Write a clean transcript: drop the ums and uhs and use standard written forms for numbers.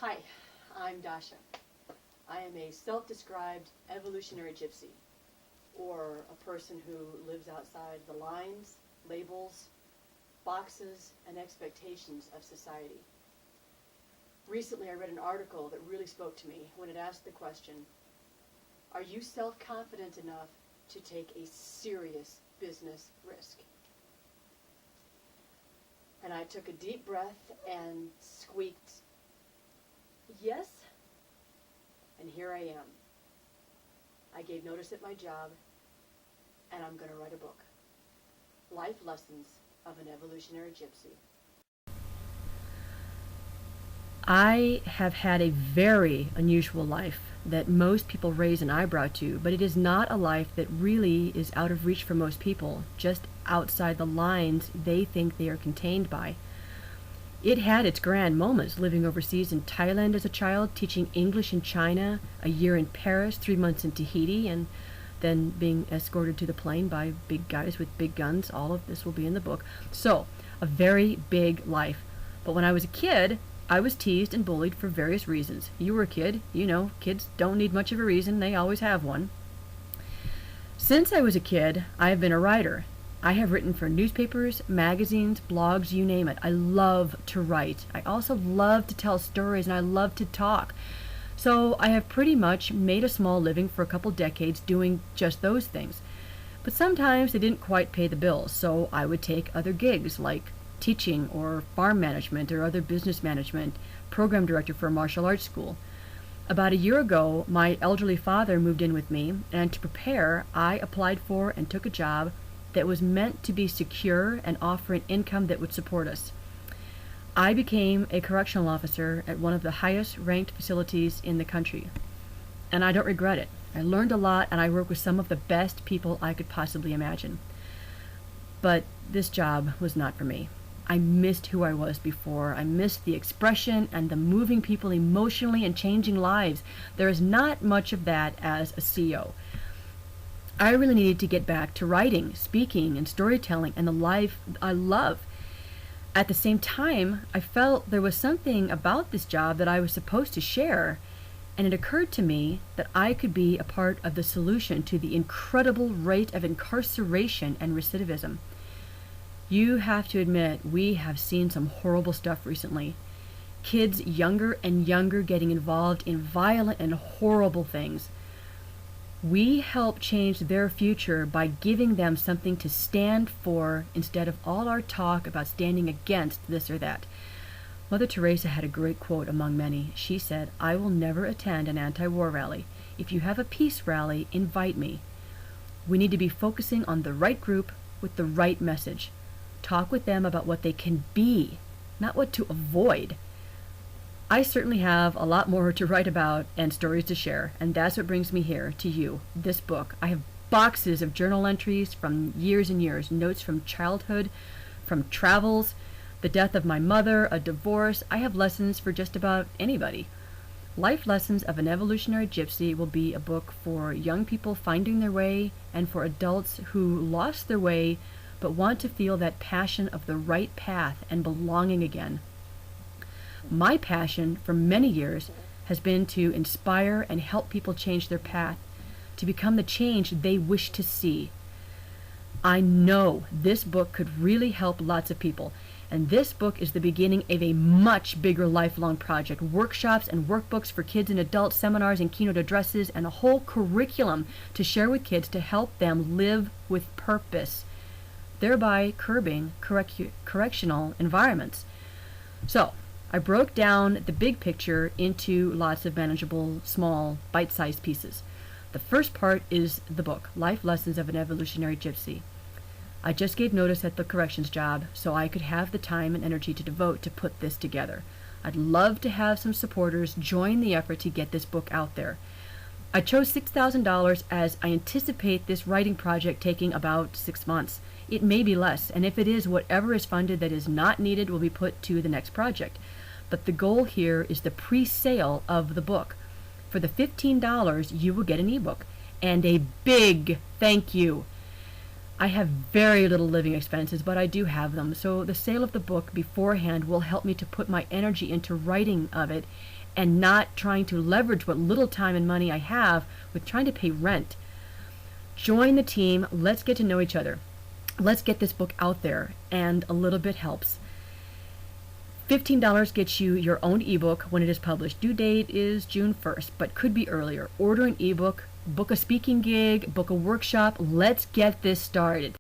Hi, I'm Dachia. I am a self-described evolutionary gypsy, or a person who lives outside the lines, labels, boxes, and expectations of society. Recently I read an article that really spoke to me when it asked the question, are you self-confident enough to take a serious business risk? And I took a deep breath and squeaked, yes, and here I am. I gave notice at my job, and I'm going to write a book. Life Lessons of an Evolutionary Gypsy. I have had a very unusual life that most people raise an eyebrow to, but it is not a life that really is out of reach for most people, just outside the lines they think they are contained by. It had its grand moments, living overseas in Thailand as a child, teaching English in China, a year in Paris, 3 months in Tahiti, and then being escorted to the plane by big guys with big guns. All of this will be in the book. So, a very big life. But when I was a kid, I was teased and bullied for various reasons. You were a kid, you know, kids don't need much of a reason, they always have one. Since I was a kid, I have been a writer. I have written for newspapers, magazines, blogs, you name it. I love to write. I also love to tell stories, and I love to talk. So I have pretty much made a small living for a couple decades doing just those things. But sometimes they didn't quite pay the bills, so I would take other gigs like teaching or farm management or other business management, program director for a martial arts school. About a year ago, my elderly father moved in with me, and to prepare, I applied for and took a job that was meant to be secure and offer an income that would support us. I became a correctional officer at one of the highest ranked facilities in the country, and I don't regret it. I learned a lot, and I worked with some of the best people I could possibly imagine. But this job was not for me. I missed who I was before. I missed the expression and the moving people emotionally and changing lives. There is not much of that as a CEO. I really needed to get back to writing, speaking, and storytelling, and the life I love. At the same time, I felt there was something about this job that I was supposed to share, and it occurred to me that I could be a part of the solution to the incredible rate of incarceration and recidivism. You have to admit, we have seen some horrible stuff recently. Kids younger and younger getting involved in violent and horrible things. We help change their future by giving them something to stand for instead of all our talk about standing against this or that. Mother Teresa had a great quote among many. She said, "I will never attend an anti-war rally. If you have a peace rally, invite me." We need to be focusing on the right group with the right message. Talk with them about what they can be, not what to avoid. I certainly have a lot more to write about and stories to share, and that's what brings me here to you, this book. I have boxes of journal entries from years and years, notes from childhood, from travels, the death of my mother, a divorce. I have lessons for just about anybody. Life Lessons of an Evolutionary Gypsy will be a book for young people finding their way and for adults who lost their way but want to feel that passion of the right path and belonging again. My passion for many years has been to inspire and help people change their path, to become the change they wish to see. I know this book could really help lots of people, and this book is the beginning of a much bigger lifelong project. Workshops and workbooks for kids and adults, seminars and keynote addresses, and a whole curriculum to share with kids to help them live with purpose, thereby curbing correctional environments. So, I broke down the big picture into lots of manageable, small, bite-sized pieces. The first part is the book, Life Lessons of an Evolutionary Gypsy. I just gave notice at the corrections job so I could have the time and energy to devote to put this together. I'd love to have some supporters join the effort to get this book out there. I chose $6,000 as I anticipate this writing project taking about 6 months. It may be less, and if it is, whatever is funded that is not needed will be put to the next project. But the goal here is the pre-sale of the book. For the $15, you will get an ebook and a big thank you. I have very little living expenses, but I do have them, so the sale of the book beforehand will help me to put my energy into writing of it and not trying to leverage what little time and money I have with trying to pay rent. Join the team. Let's get to know each other. Let's get this book out there, and a little bit helps. $15 gets you your own ebook when it is published. Due date is June 1st, but could be earlier. Order an ebook, book a speaking gig, book a workshop. Let's get this started.